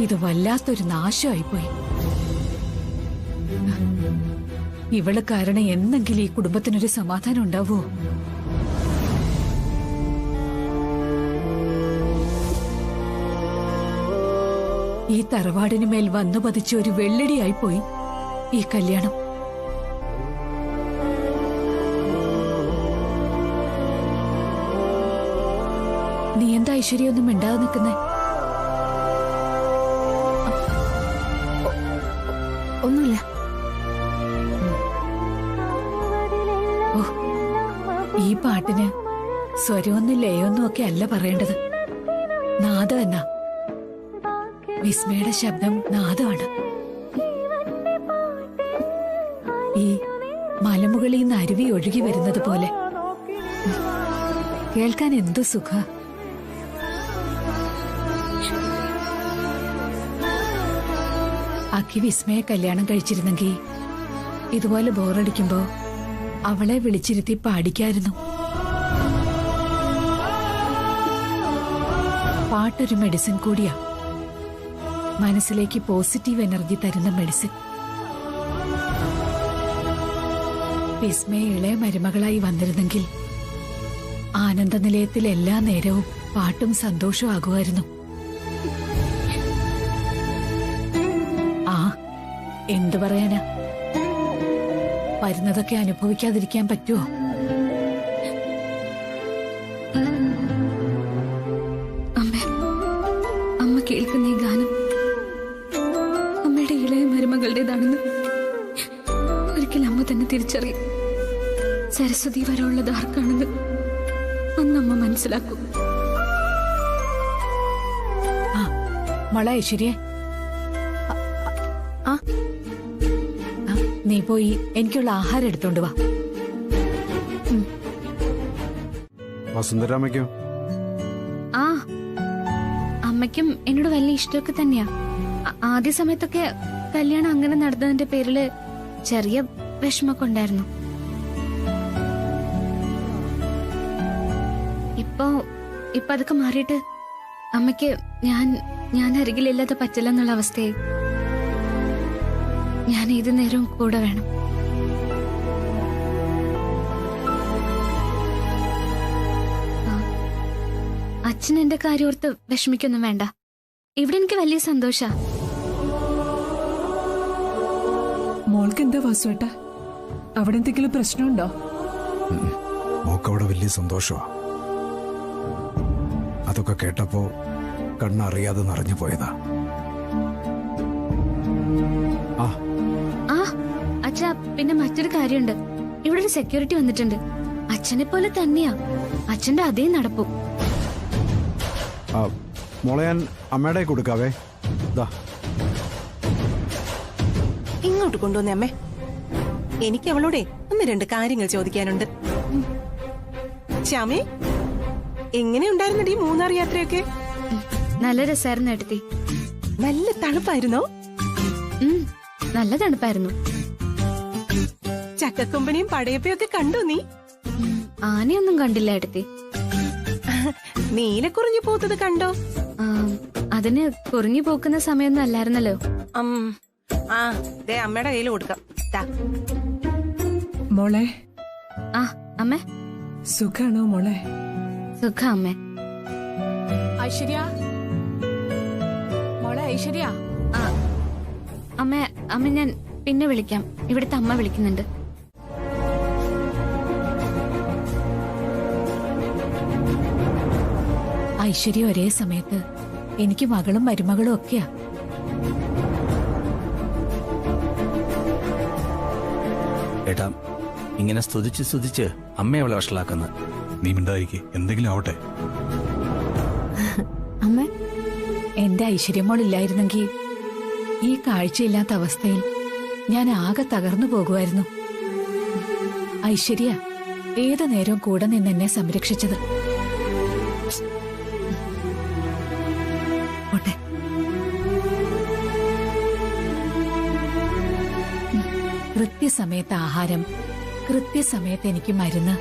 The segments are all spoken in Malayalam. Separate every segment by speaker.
Speaker 1: ഇത് വല്ലാത്തൊരു നാശമായിപ്പോയി. ഇവള് കാരണം എന്നെങ്കിലും ഈ കുടുംബത്തിനൊരു സമാധാനം ഉണ്ടാവോ? ഈ തറവാടിന് മേൽ വന്നു പതിച്ച ഒരു വെള്ളടിയായിപ്പോയി ഈ കല്യാണം. നീ എന്താ ഐശ്വര്യൊന്നും മിണ്ടാതെ നിൽക്കുന്നേ?
Speaker 2: ഒന്നുമില്ല.
Speaker 1: ഈ പാട്ടിന് സ്വരമൊന്നും ലയൊന്നും ഒക്കെ അല്ല പറയേണ്ടത്, നാദം എന്നാ. വിസ്മയുടെ ശബ്ദം നാദമാണ്. ഈ മലമുകളിൽ നിന്ന് അരുവി ഒഴുകി വരുന്നത് പോലെ കേൾക്കാൻ എന്തു സുഖ. അഖി വിസ്മയെ കല്യാണം കഴിച്ചിരുന്നെങ്കിൽ ഇതുപോലെ ബോറടിക്കുമ്പോ അവളെ വിളിച്ചിരുത്തി പാടിക്കായിരുന്നു. പാട്ടൊരു മെഡിസിൻ കൂടിയാ, മനസ്സിലേക്ക് പോസിറ്റീവ് എനർജി തരുന്ന മെഡിസിൻ. വിസ്മയ ഇളയ മരുമകളായി വന്നിരുന്നെങ്കിൽ ആനന്ദ നിലയത്തിൽ എല്ലാ നേരവും പാട്ടും സന്തോഷവും ആകുമായിരുന്നു. ആ എന്തു പറയാനാ, വരുന്നതൊക്കെ അനുഭവിക്കാതിരിക്കാൻ പറ്റുമോ?
Speaker 2: അമ്മ കേൾക്കുന്ന ഈ ഗാനം അമ്മയുടെ ഇളയ മരുമകളുടേതാണെന്ന് ഒരിക്കൽ അമ്മ തന്നെ തിരിച്ചറിയും. സരസ്വതി വരമുള്ളത് ആർക്കാണെന്ന് അന്നമ്മ മനസ്സിലാക്കും.
Speaker 1: മോളെ ഐശ്വര്യ, നീ പോയി എനിക്കുള്ള ആഹാരം എടുത്തോണ്ട് വാ.
Speaker 3: വസുന്ധരാമയ്ക്കോ?
Speaker 2: ആ, അമ്മയ്ക്കും എന്നോട് വലിയ ഇഷ്ടമൊക്കെ തന്നെയാ. ആദ്യ സമയത്തൊക്കെ കല്യാണം അങ്ങനെ നടന്നതിന്റെ പേരില് ചെറിയ വിഷമൊക്കെ ഉണ്ടായിരുന്നു. ഇപ്പൊ അതൊക്കെ മാറിയിട്ട് അമ്മയ്ക്ക് ഞാൻ അരികിലില്ലാതെ പറ്റില്ല എന്നുള്ള അവസ്ഥയെ. ഞാൻ ഏത് നേരവും കൂടെ വേണം. അച്ഛൻ എന്റെ കാര്യോർത്ത് വിഷമിക്കൊന്നും വേണ്ട. ഇവിടെ എനിക്ക് വലിയ സന്തോഷ.
Speaker 4: മോൾക്ക് എന്താ വാസുവേട്ടാ, അവിടെ എന്തെങ്കിലും പ്രശ്നമുണ്ടോ?
Speaker 3: മോക്കവിടെ വലിയ സന്തോഷമാ. അതൊക്കെ കേട്ടപ്പോ കണ്ണറിയാതെ നിറഞ്ഞു പോയതാ.
Speaker 2: അച്ഛാ, പിന്നെ മറ്റൊരു കാര്യമുണ്ട്. ഇവിടെ ഒരു സെക്യൂരിറ്റി വന്നിട്ടുണ്ട്. അച്ഛനെ പോലെ തന്നെയാ, അച്ഛന്റെ അതേ നടപ്പും.
Speaker 3: മോളെ ഞാൻ അമ്മയുടെ കൊടുക്കാവേ.
Speaker 5: ഇങ്ങോട്ട് കൊണ്ടുവന്നേ അമ്മേ. എനിക്ക് അവളോടെ ഒന്ന് രണ്ട് കാര്യങ്ങൾ ചോദിക്കാനുണ്ട്. ശ്യാമേ, എങ്ങനെയുണ്ടായിരുന്നടി മൂന്നാർ യാത്രയൊക്കെ?
Speaker 2: നല്ല രസമായിരുന്നു ഏട്ടത്തി.
Speaker 5: നല്ല തണുപ്പായിരുന്നോ?
Speaker 2: നല്ല തണുപ്പായിരുന്നു.
Speaker 5: ചക്കക്കൊമ്പനെയും പടയപ്പയൊക്കെ കണ്ടോ നീ?
Speaker 2: ആനയൊന്നും കണ്ടില്ല ഏട്ടത്തി.
Speaker 5: നീലക്കുറിഞ്ഞു പോത്തത് കണ്ടോ?
Speaker 2: അതിന് കുറിഞ്ഞു പോക്കുന്ന സമയമൊന്നും അല്ലായിരുന്നല്ലോ.
Speaker 5: അമ്മയുടെ കയ്യിൽ കൊടുക്കാം.
Speaker 4: മോളെ.
Speaker 2: അമ്മേ,
Speaker 4: സുഖാണോ മോളെ?
Speaker 2: സുഖ അമ്മേ.
Speaker 1: ഐശ്വര്യ, മോളെ ഐശ്വര്യ.
Speaker 2: അമ്മ ഞാൻ പിന്നെ വിളിക്കാം. ഇവിടുത്തെ അമ്മ വിളിക്കുന്നുണ്ട്.
Speaker 1: ഐശ്വര്യ ഒരേ സമയത്ത് എനിക്ക് മകളും മരുമകളും ഒക്കെയാ.
Speaker 6: ഏട്ടാ, ഇങ്ങനെ സ്തുതിച്ച് അമ്മയെ അവളെ വഷളാക്കുന്ന.
Speaker 7: നീ മിണ്ടായിരിക്കെ, എന്തെങ്കിലും ആവട്ടെ.
Speaker 1: അമ്മ, എന്റെ ഐശ്വര്യമോളില്ലായിരുന്നെങ്കിൽ ഈ കാഴ്ചയില്ലാത്ത അവസ്ഥയിൽ ഞാൻ ആകെ തകർന്നു പോകുമായിരുന്നു. ഐശ്വര്യ ഏതു നേരവും കൂടെ നിന്ന് എന്നെ സംരക്ഷിച്ചത്. ഓട്ടെ. കൃത്യസമയത്ത് ആഹാരം, കൃത്യസമയത്ത് എനിക്ക് മരുന്ന്,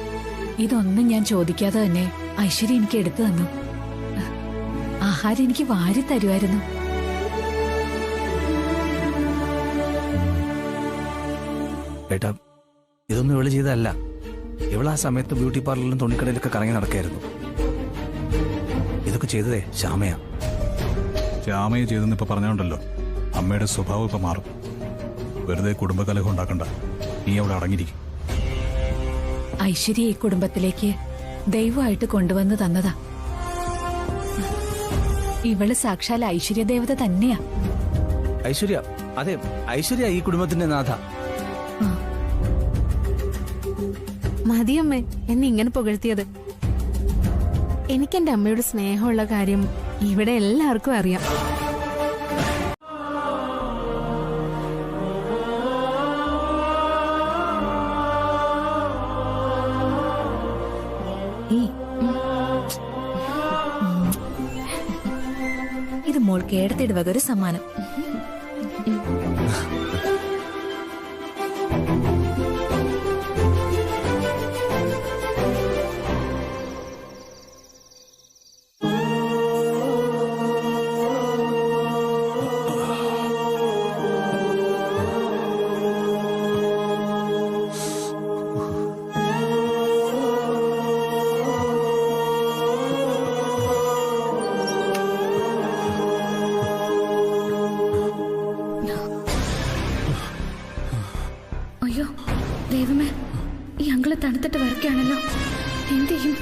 Speaker 1: ഇതൊന്നും ഞാൻ ചോദിക്കാതെ തന്നെ ഐശ്വര്യ എനിക്ക് എടുത്തു തന്നു. ആഹാരം എനിക്ക് വാരി തരുമായിരുന്നു.
Speaker 6: ഏട്ടാ ഇതൊന്നും ഇവള് ചെയ്തതല്ല. ഇവളാ സമയത്ത് ബ്യൂട്ടി പാർലറിലും തുണിക്കടയിലൊക്കെ കറങ്ങി നടക്കായിരുന്നു. ഇതൊക്കെ ചെയ്തതേ ശ്യാമയാ.
Speaker 7: ശ്യാമയെ ചെയ്തെന്ന് ഇപ്പൊ പറഞ്ഞോണ്ടല്ലോ, അമ്മയുടെ സ്വഭാവം ഇപ്പൊ മാറും. വെറുതെ കുടുംബകലഹം ഉണ്ടാക്കണ്ട. നീ അവിടെ അടങ്ങിയിരിക്കും.
Speaker 1: ഐശ്വര്യ ഈ കുടുംബത്തിലേക്ക് ദൈവമായിട്ട് കൊണ്ടുവന്ന് തന്നതാ. ഇവള് സാക്ഷാൽ ഐശ്വര്യ ദേവത തന്നെയാ.
Speaker 6: ഐശ്വര്യ, അതെ, ഐശ്വര്യ ഈ കുടുംബത്തിന്റെ നാഥ.
Speaker 8: മതിയമ്മേ എന്നെ ഇങ്ങനെ പുകഴ്ത്തിയത്. എനിക്കെന്റെ അമ്മയുടെ സ്നേഹമുള്ള കാര്യം ഇവിടെ എല്ലാവർക്കും അറിയാം.
Speaker 2: ഇത് മോൾക്ക് ഏടത്തിയുടെ വക ഒരു സമ്മാനം. അയ്യോ ദൈവമേ, ഈ അങ്കിള് തണുത്തിട്ട് വരയ്ക്കാണല്ലോ. എന്ത് ചെയ്യും?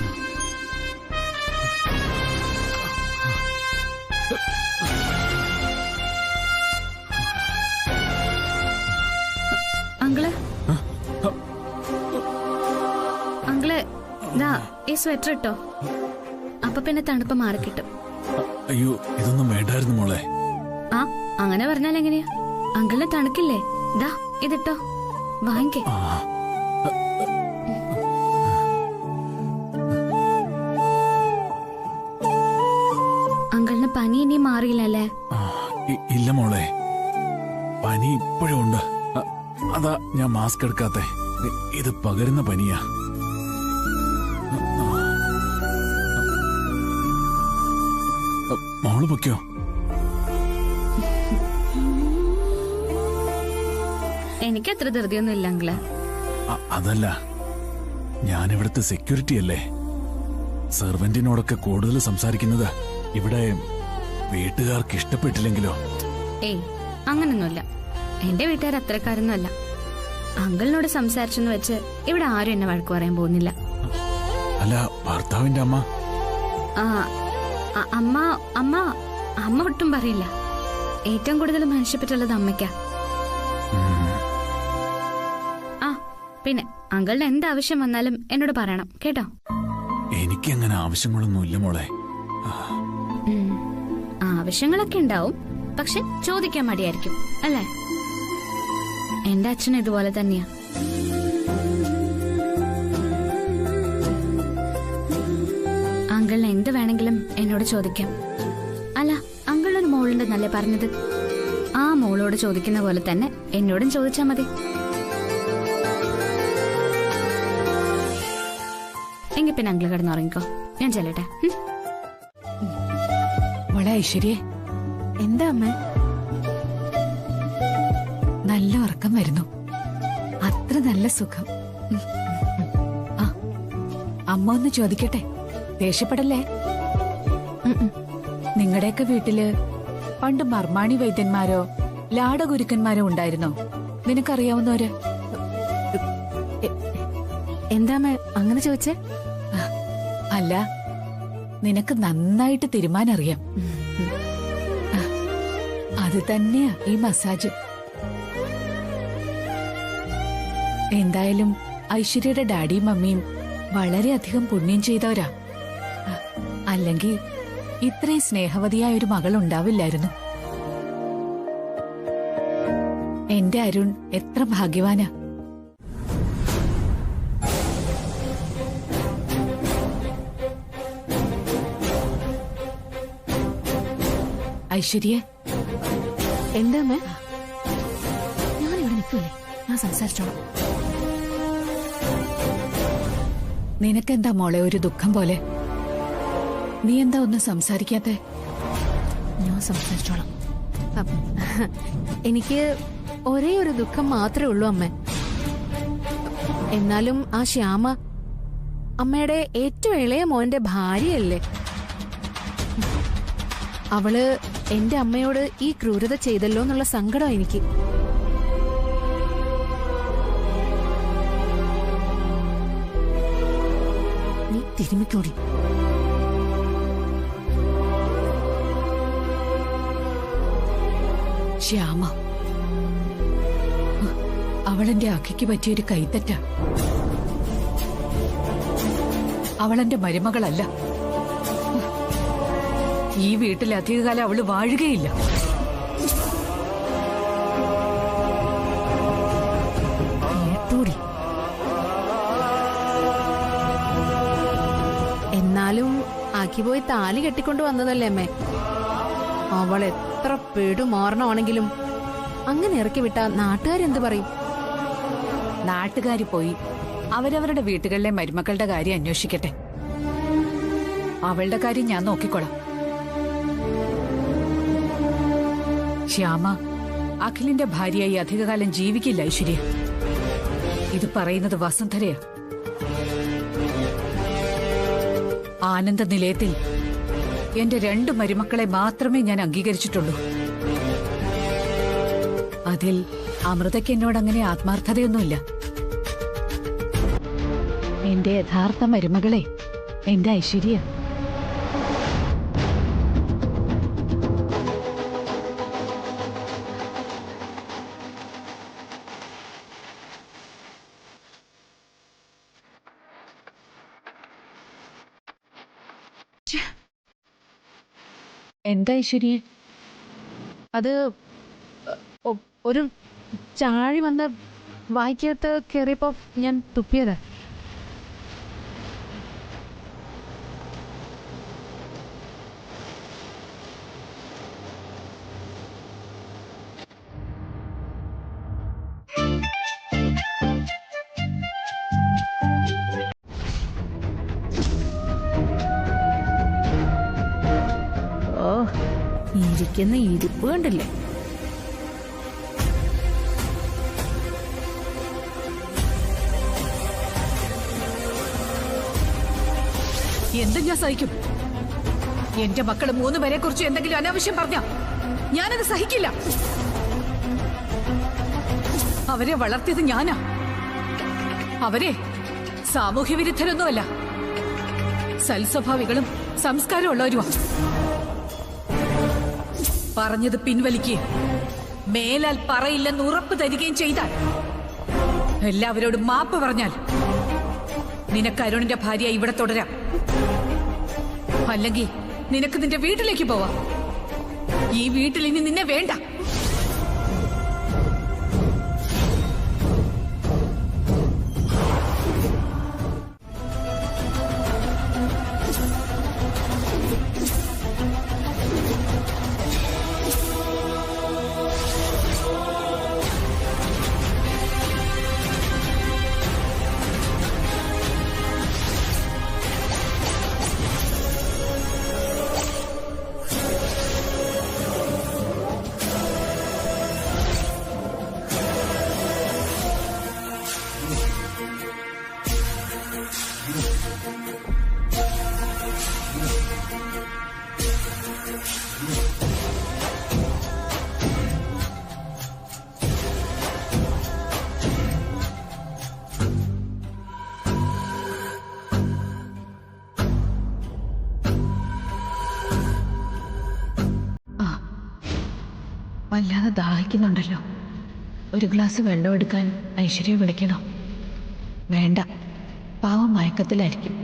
Speaker 2: അങ്കിള് അങ്കിള് ദാ ഈ സ്വെറ്റർ ഇട്ടോ. അപ്പൊ പിന്നെ തണുപ്പ് മാറിക്കിട്ടും.
Speaker 3: അയ്യോ, ഇതൊന്നും വേണ്ടായിരുന്നു മോളെ.
Speaker 2: ആ അങ്ങനെ പറഞ്ഞാൽ എങ്ങനെയാ? അങ്കിളിന് തണുക്കില്ലേ? ദാ ഇതിട്ടോ, വാങ്ങിക്കേ. അങ്കിളിന് പനി ഇനി മാറിയില്ലല്ലേ?
Speaker 3: ഇല്ല മോളെ, പനി ഇപ്പോഴും ഉണ്ട്. അതാ ഞാൻ മാസ്ക് എടുക്കാത്തെ. ഇത് പകരുന്ന പനിയാ. മോള് പൊയ്ക്കോ.
Speaker 2: എനിക്ക് അത്ര ധൃതിയൊന്നും ഇല്ല അങ്കിള്.
Speaker 3: അതല്ല, ഞാനിവിടുത്തെ സെക്യൂരിറ്റി അല്ലേ. സെർവന്റിനോടൊക്കെ കൂടുതൽ സംസാരിക്കുന്നത് ഇവിടെ വീട്ടുകാർക്ക് ഇഷ്ടപ്പെട്ടില്ലെങ്കിലോ?
Speaker 2: ഏയ് അങ്ങനൊന്നുമില്ല. എന്റെ വീട്ടുകാർ അത്രക്കാരൊന്നുമല്ല. അങ്കിളിനോട് സംസാരിച്ചെന്ന് വെച്ച് ഇവിടെ ആരും എന്നെ വഴക്ക് പറയാൻ പോകുന്നില്ല.
Speaker 3: അല്ല, ഭർത്താവിന്റെ അമ്മ?
Speaker 2: അമ്മ അമ്മ അമ്മ ഒട്ടും പറയില്ല. ഏറ്റവും കൂടുതൽ മനുഷ്യപ്പറ്റുള്ളത് അമ്മയ്ക്കാ. ആ പിന്നെ അങ്കിളിന് എന്താവശ്യം വന്നാലും എന്നോട് പറയണം കേട്ടോ.
Speaker 3: എനിക്കങ്ങനെ ആവശ്യങ്ങളൊന്നുമില്ല മോളെ.
Speaker 2: ആവശ്യങ്ങളൊക്കെ ഉണ്ടാവും, പക്ഷെ ചോദിക്കാൻ മടിയായിരിക്കും അല്ലേ? എന്റെ അച്ഛനും ഇതുപോലെ തന്നെയാ. അങ്കിളിന് എന്ത് വേണമെങ്കിലും എന്നോട് ചോദിക്കാം. അല്ല, അങ്കിളിനൊരു മോളുണ്ടെന്നല്ലേ പറഞ്ഞത്? ആ മോളോട് ചോദിക്കുന്ന പോലെ തന്നെ എന്നോടും ചോദിച്ചാ മതി. എങ്കിൽ പിന്നെ അങ്കിൾ കിടന്നുറങ്ങിക്കോ, ഞാൻ ചെല്ലട്ടെ.
Speaker 1: മോളെ ഐശ്വര്യ,
Speaker 8: എന്താ അമ്മ?
Speaker 1: നല്ല ഉറക്കം വരുന്നു. അത്ര നല്ല സുഖം. ആ, അമ്മ ഒന്ന് ചോദിക്കട്ടെ, ദേഷ്യപ്പെടല്ലേ? നിങ്ങളുടെയൊക്കെ വീട്ടില് പണ്ട് മർമാണി വൈദ്യന്മാരോ ലാടഗുരുക്കന്മാരോ ഉണ്ടായിരുന്നോ? നിനക്കറിയാവുന്നവര്?
Speaker 8: എന്താ അമ്മ അങ്ങനെ ചോദിച്ചേ?
Speaker 1: അല്ല, നിനക്ക് നന്നായിട്ട് തിരുമാനറിയാം. അത് തന്നെയാ ഈ മസാജ്. എന്തായാലും ഐശ്വര്യയുടെ ഡാഡിയും മമ്മിയും വളരെയധികം പുണ്യം ചെയ്തവരാ. അല്ലെങ്കിൽ ഇത്രയും സ്നേഹവതിയായ ഒരു മകൾ ഉണ്ടാവില്ലായിരുന്നു. എന്റെ അരുൺ എത്ര ഭാഗ്യവാനാ. ഐശ്വര്യ,
Speaker 8: എന്താ അമ്മ? ഞാനിവിടെ നിൽക്കൂലേ, ഞാൻ സംസാരിച്ചോളാം.
Speaker 1: നിനക്കെന്താ മോളെ ഒരു ദുഃഖം പോലെ? നീ എന്താ ഒന്നും സംസാരിക്കാത്തെ?
Speaker 8: ഞാൻ സംസാരിച്ചോളാം. എനിക്ക് ഒരേ ഒരു ദുഃഖം മാത്രമേ ഉള്ളൂ അമ്മ. എന്നാലും ആ ശ്യാമ അമ്മയുടെ ഏറ്റവും ഇളയ മോന്റെ ഭാര്യയല്ലേ? അവള് എന്റെ അമ്മയോട് ഈ ക്രൂരത ചെയ്തല്ലോ എന്നുള്ള സങ്കടം എനിക്ക്. നീ തിരുമിക്കോടി.
Speaker 1: ശ്യാമ, അവളെന്റെ അഖിക്ക് പറ്റിയൊരു കൈത്തറ്റ. അവളെന്റെ മരുമകളല്ല. ഈ വീട്ടിൽ അധികകാലം അവള് വാഴുകയില്ല.
Speaker 8: എന്നാലും ആക്കി പോയി താലി കെട്ടിക്കൊണ്ട് വന്നതല്ലേ അമ്മേ? അവൾ എത്ര പെടുമാറണമാണെങ്കിലും അങ്ങനെ ഇറക്കി വിട്ട നാട്ടുകാരെന്ത് പറയും?
Speaker 1: നാട്ടുകാര് പോയി അവരവരുടെ വീട്ടുകളിലെ മരുമക്കളുടെ കാര്യം അന്വേഷിക്കട്ടെ. അവളുടെ കാര്യം ഞാൻ നോക്കിക്കോളാം. ശ്യാമ അഖിലിന്റെ ഭാര്യയായി അധികകാലം ജീവിക്കില്ല ഐശ്വര്യ. ഇത് പറയുന്നത് വസുന്ധരയാ. ആനന്ദ നിലയത്തിൽ എന്റെ 2 മരുമക്കളെ മാത്രമേ ഞാൻ അംഗീകരിച്ചിട്ടുള്ളൂ. അതിൽ അമൃതയ്ക്ക് എന്നോട് അങ്ങനെ ആത്മാർത്ഥതയൊന്നുമില്ല. എന്റെ യഥാർത്ഥ മരുമകളെ എന്റെ ഐശ്വര്യ. എന്താ ഐശ്വര്യ?
Speaker 8: അത് ഒരു ചാഴി വന്ന് വായിക്കകത്ത് കയറിയപ്പോ ഞാൻ തുപ്പിയത്. ഇരിക്കുന്ന ഇരിപ്പ് കണ്ടില്ലേ?
Speaker 1: എന്തും ഞാൻ സഹിക്കും. എന്റെ മക്കള് 3 പേരെ കുറിച്ച് എന്തെങ്കിലും അനാവശ്യം പറഞ്ഞ ഞാനത് സഹിക്കില്ല. അവരെ വളർത്തിയത് ഞാനാ. അവരെ സാമൂഹ്യ വിരുദ്ധരൊന്നുമല്ല, സൽസ്വഭാവികളും സംസ്കാരമുള്ളവരുമാ. പറഞ്ഞത് പിൻവലിക്കുകയും മേലാൽ പറയില്ലെന്ന് ഉറപ്പ് തരികയും ചെയ്താൽ, എല്ലാവരോടും മാപ്പ് പറഞ്ഞാൽ നിനക്ക് അരുണിന്റെ ഭാര്യ ഇവിടെ തുടരാം. അല്ലെങ്കിൽ നിനക്ക് നിന്റെ വീട്ടിലേക്ക് പോവാം. ഈ വീട്ടിൽ ഇനി നിന്നെ വേണ്ട. വല്ലാതെ ദാഹിക്കുന്നുണ്ടല്ലോ. ഒരു ഗ്ലാസ് വെള്ളം എടുക്കാൻ ഐശ്വര്യ വിളിക്കണോ? വേണ്ട, പാവം മയക്കത്തിലായിരിക്കും.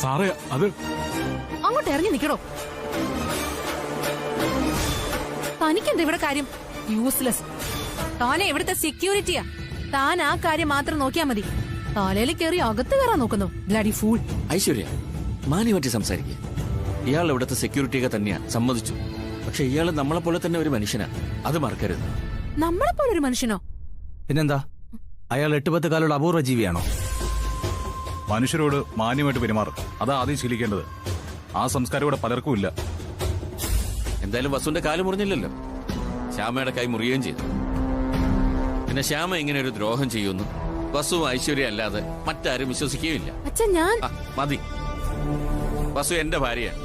Speaker 3: സാറേ അത്
Speaker 8: അങ്ങോട്ട് ഇറങ്ങി നിൽക്കണോ? തനിക്കെന്താ ഇവിടെ കാര്യം? യൂസ്ലെസ്. താനെ ഇവിടുത്തെ സെക്യൂരിറ്റിയാ. താൻ ആ കാര്യം മാത്രം നോക്കിയാ മതി. തലയിൽ കയറി അകത്ത് കയറാൻ നോക്കുന്നു. Bloody fool.
Speaker 9: ഐശ്വര്യ, മാന്യമാറ്റി സംസാരിക്കുക. ഇയാൾ ഇവിടുത്തെ സെക്യൂരിറ്റിയൊക്കെ തന്നെയാ, സമ്മതിച്ചു. പക്ഷെ ഇയാൾ നമ്മളെ പോലെ തന്നെ ഒരു മനുഷ്യനാ, അത് മറക്കരുത്.
Speaker 8: നമ്മളെ പോലെ ഒരു മനുഷ്യനോ?
Speaker 6: പിന്നെന്താ, അയാൾ 8-10 കാലുള്ള അപൂർവ ജീവിയാണോ?
Speaker 7: മനുഷ്യരോട് മാന്യമായിട്ട് പെരുമാറും, അതാ ആദ്യം ശീലിക്കേണ്ടത്. ആ സംസ്കാരം ഇവിടെ പലർക്കും ഇല്ല.
Speaker 9: എന്തായാലും വസുവിന്റെ കാല് മുറിഞ്ഞില്ലല്ലോ, ശ്യാമയുടെ കൈ മുറിയുകയും ചെയ്തു. പിന്നെ ശ്യാമ ഇങ്ങനെ ഒരു ദ്രോഹം ചെയ്യുന്നു വസു ഐശ്വര്യ അല്ലാതെ മറ്റാരും വിശ്വസിക്കുകയില്ല.
Speaker 8: അച്ഛൻ ഞാൻ
Speaker 9: മതി. വസു എന്റെ ഭാര്യയാണ്.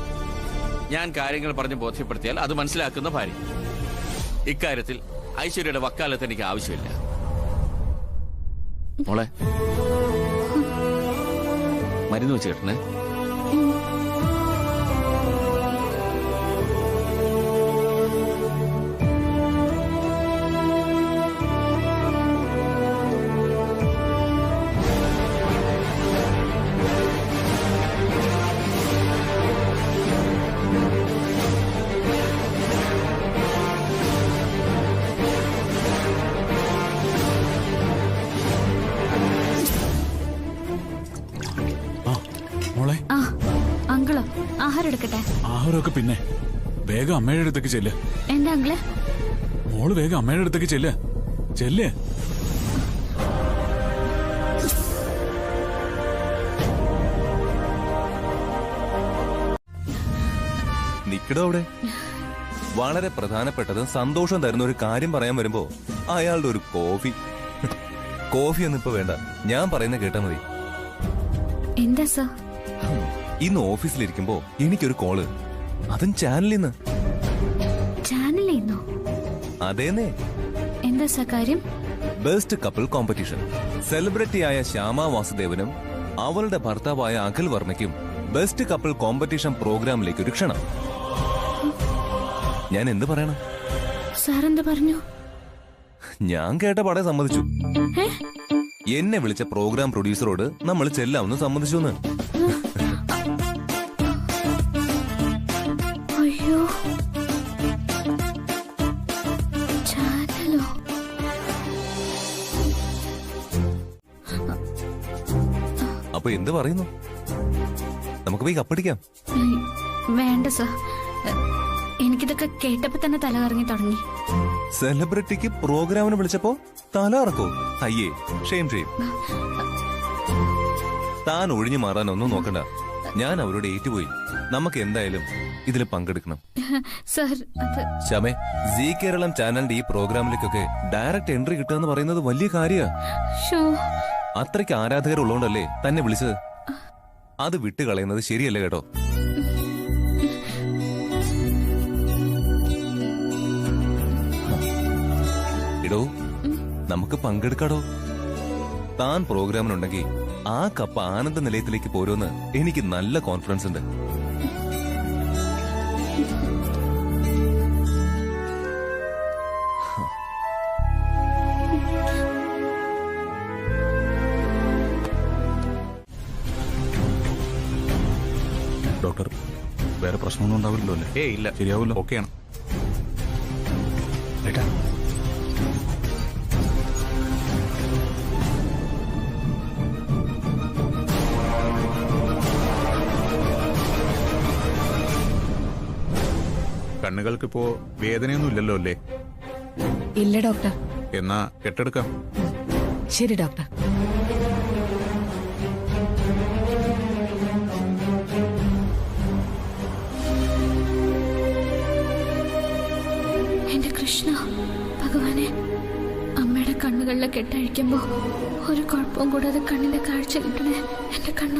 Speaker 9: ഞാൻ കാര്യങ്ങൾ പറഞ്ഞ് ബോധ്യപ്പെടുത്തിയാൽ അത് മനസ്സിലാക്കുന്ന ഭാര്യ. ഇക്കാര്യത്തിൽ ഐശ്വര്യയുടെ വക്കാലത്ത് എനിക്ക് ആവശ്യമില്ല. മോളെ, മരുന്ന് വെച്ച് കേട്ടണേ.
Speaker 3: മോളെ,
Speaker 2: അങ്കിളോ ആഹാരം എടുക്കട്ടെ?
Speaker 3: ആഹാരമൊക്കെ പിന്നെ. വേഗം അമ്മയുടെ അടുത്തേക്ക് ചെല്ല്.
Speaker 2: എന്താ അങ്കിള്?
Speaker 3: മോള് വേഗം അമ്മയുടെ അടുത്തേക്ക് ചെല്ല്. ചെല്ല്.
Speaker 10: നിക്കടോ അവിടെ. വളരെ പ്രധാനപ്പെട്ടതും സന്തോഷം തരുന്ന ഒരു കാര്യം പറയാൻ വരുമ്പോ അയാളുടെ ഒരു കോഫി. കോഫിയൊന്നും ഇപ്പൊ വേണ്ട, ഞാൻ പറയുന്ന കേട്ടാ മതി.
Speaker 2: എന്താ സർ?
Speaker 10: ഇന്ന് ഓഫീസിലിരിക്കുമ്പോ എനിക്കൊരു കോള്, അതും ചാനലിൽ നിന്ന്.
Speaker 2: ചാനലിൽ നിന്നോ?
Speaker 10: അതേന്നേ.
Speaker 2: എന്താ സർ കാര്യം?
Speaker 10: Best couple competition. സെലിബ്രിറ്റിയായ ശ്യാമ വാസുദേവനും അവളുടെ ഭർത്താവായ അഖിൽ വർമ്മയ്ക്കും ബെസ്റ്റ് കപ്പിൾ കോമ്പറ്റീഷൻ പ്രോഗ്രാമിലേക്ക് ഒരു ക്ഷണം. ഞാൻ എന്ത് പറയണം?
Speaker 2: സാർ എന്ത് പറഞ്ഞു?
Speaker 10: ഞാൻ കേട്ട പാടെ സമ്മതിച്ചു. എന്നെ വിളിച്ച പ്രോഗ്രാം പ്രൊഡ്യൂസറോട് നമ്മൾ ചെല്ലാമെന്ന് സമ്മതിച്ചു.
Speaker 2: അയ്യോ, ചാനലോ?
Speaker 10: അപ്പൊ എന്ത് പറയുന്നു? നമുക്ക് പോയി കപ്പടിക്കാം.
Speaker 2: വേണ്ട സർ, എനിക്കിതൊക്കെ കേട്ടപ്പോ തന്നെ തല കറങ്ങി തുടങ്ങി.
Speaker 10: സെലിബ്രിറ്റിക്ക് പ്രോഗ്രാമിന് വിളിച്ചപ്പോ തല ഇറക്കോ? അയ്യേ, ഷെയിം ഷെയിം. താൻ ഒഴിഞ്ഞു മാറാനൊന്നും നോക്കണ്ട. ഞാൻ അവരോട് ഏറ്റുപോയി. നമുക്ക് എന്തായാലും ഇതിൽ പങ്കെടുക്കണം.
Speaker 2: സർ,
Speaker 10: ശ്യാമേ, സി കേരളം ചാനലിന്റെ ഈ പ്രോഗ്രാമിലേക്കൊക്കെ ഡയറക്റ്റ് എൻട്രി കിട്ടുക എന്ന് പറയുന്നത് വലിയ കാര്യ. അത്രയ്ക്ക് ആരാധകർ ഉള്ളതുകൊണ്ടല്ലേ തന്നെ വിളിച്ചത്. അത് വിട്ടുകളയുന്നത് ശരിയല്ല കേട്ടോ. ഇടോ, നമുക്ക് പങ്കെടുക്കാടോ. താൻ പ്രോഗ്രാമിനുണ്ടെങ്കിൽ ആ കപ്പ് ആനന്ദ നിലയത്തിലേക്ക് പോരുമെന്ന് എനിക്ക് നല്ല കോൺഫിഡൻസ് ഉണ്ട്.
Speaker 7: ഡോക്ടർ, വേറെ പ്രശ്നമൊന്നും ഉണ്ടാവില്ലല്ലോ അല്ലേ?
Speaker 6: ഇല്ല.
Speaker 7: ശരിയാവില്ല. ഓക്കെയാണ്. കണ്ണുകൾക്കിപ്പോ വേദനയൊന്നും ഇല്ലല്ലോ അല്ലേ?
Speaker 5: ഇല്ല ഡോക്ടർ.
Speaker 7: എന്നാ കെട്ടെടുക്കാം.
Speaker 5: ശരി ഡോക്ടർ.
Speaker 2: എന്റെ കൃഷ്ണ ഭഗവാനെ, അമ്മയുടെ കണ്ണുകളിലെ കെട്ടഴിക്കുമ്പോ ഒരു കുഴപ്പവും കൂടാതെ കണ്ണിന്റെ കാഴ്ച കിട്ടണേ എന്റെ കണ്ണ.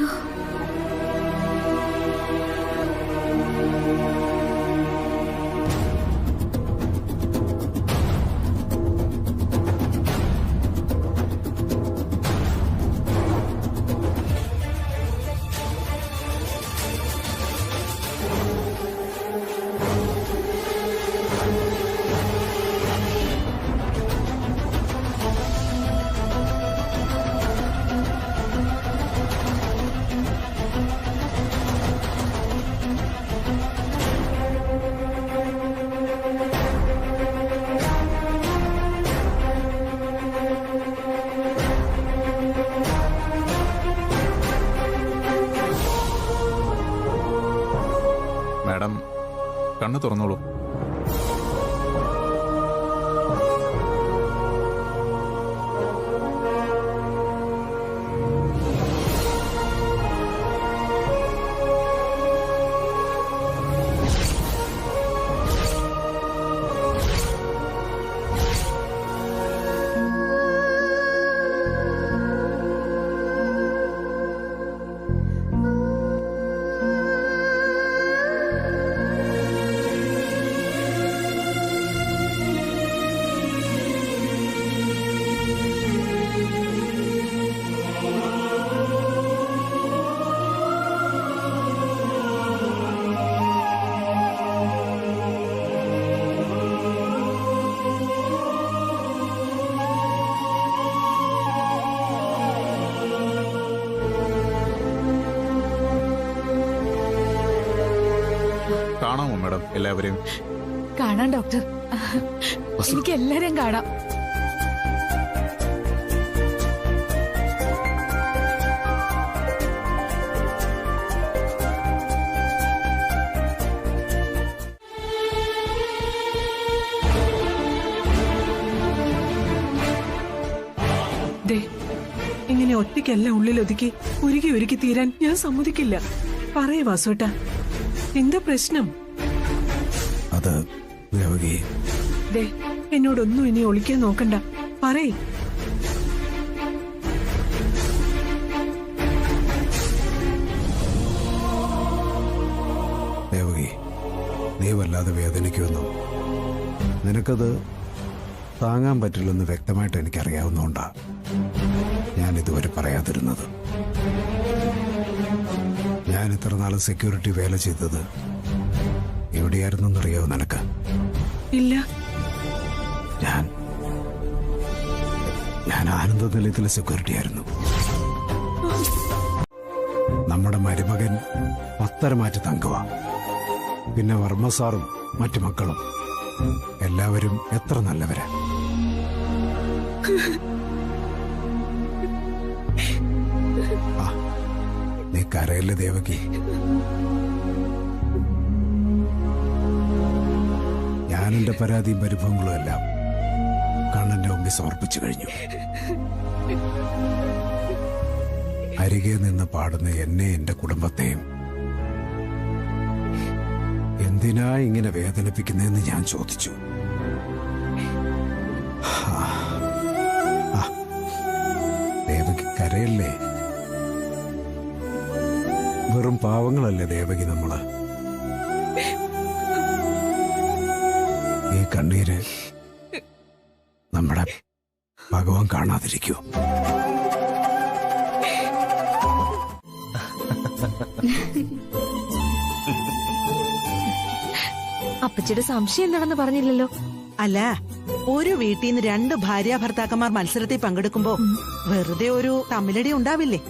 Speaker 3: മാഡം കണ്ണ് തുറന്നോളൂ. കാണാമോ മാഡം എല്ലാവരെയും?
Speaker 1: കാണാം ഡോക്ടർ, എനിക്ക് എല്ലാരെയും കാണാം.
Speaker 4: ഇങ്ങനെ ഒറ്റയ്ക്കല്ല ഉള്ളിലൊതുക്കി ഒരുക്കി തീരാൻ ഞാൻ സമ്മതിക്കില്ല. പറയേ വാസുവേട്ടാ, എന്താ പ്രശ്നം?
Speaker 3: അത്
Speaker 4: എന്നോടൊന്നും ഇനി ഒളിക്കാൻ നോക്കണ്ട, പറയേ.
Speaker 11: ദേവകി, നീ വല്ലാതെ വേദനിക്കുമെന്നോ? നിനക്കത് താങ്ങാൻ പറ്റില്ലെന്ന് വ്യക്തമായിട്ട് എനിക്കറിയാവുന്നതുകൊണ്ടാ ഞാൻ ഇതുവരെ പറയാതിരുന്നത്. ഞാൻ ഇത്ര നാൾ സെക്യൂരിറ്റി വേല ചെയ്തത് എവിടെയായിരുന്നറിയാവോ നിനക്ക്?
Speaker 4: ഇല്ല.
Speaker 11: ഞാൻ ആനന്ദ നിലയത്തിലെ സെക്യൂരിറ്റി ആയിരുന്നു. നമ്മുടെ മരുമകൻ പത്തരമാറ്റ് തങ്കുവ, പിന്നെ വർമ്മ സാറും മറ്റു മക്കളും എല്ലാവരും എത്ര നല്ലവരാ. നീ കരയല്ലേ ദേവകി. ഞാൻ എന്റെ പരാതിയും പരിഭവങ്ങളും എല്ലാം കണ്ണന്റെ മുമ്പിൽ സമർപ്പിച്ചു കഴിഞ്ഞു. അരികെ നിന്ന് പാടുന്ന എന്നെ, എന്റെ കുടുംബത്തെയും എന്തിനാ ഇങ്ങനെ വേദനിപ്പിക്കുന്നതെന്ന് ഞാൻ ചോദിച്ചു. ദേവകി കരയല്ലേ. വെറും പാവങ്ങളല്ലേ ദേവകി നമ്മള്. ഈ കണ്ണീര് നമ്മുടെ ഭഗവാൻ കാണാതിരിക്കൂ.
Speaker 12: അപ്പച്ചിയുടെ സംശയം എന്താണെന്ന് പറഞ്ഞില്ലല്ലോ.
Speaker 5: അല്ല, ഒരു വീട്ടിൽ നിന്ന് 2 ഭാര്യ ഭർത്താക്കന്മാർ മത്സരത്തിൽ പങ്കെടുക്കുമ്പോ വെറുതെ ഒരു തമ്മിലടി ഉണ്ടാവില്ലേ?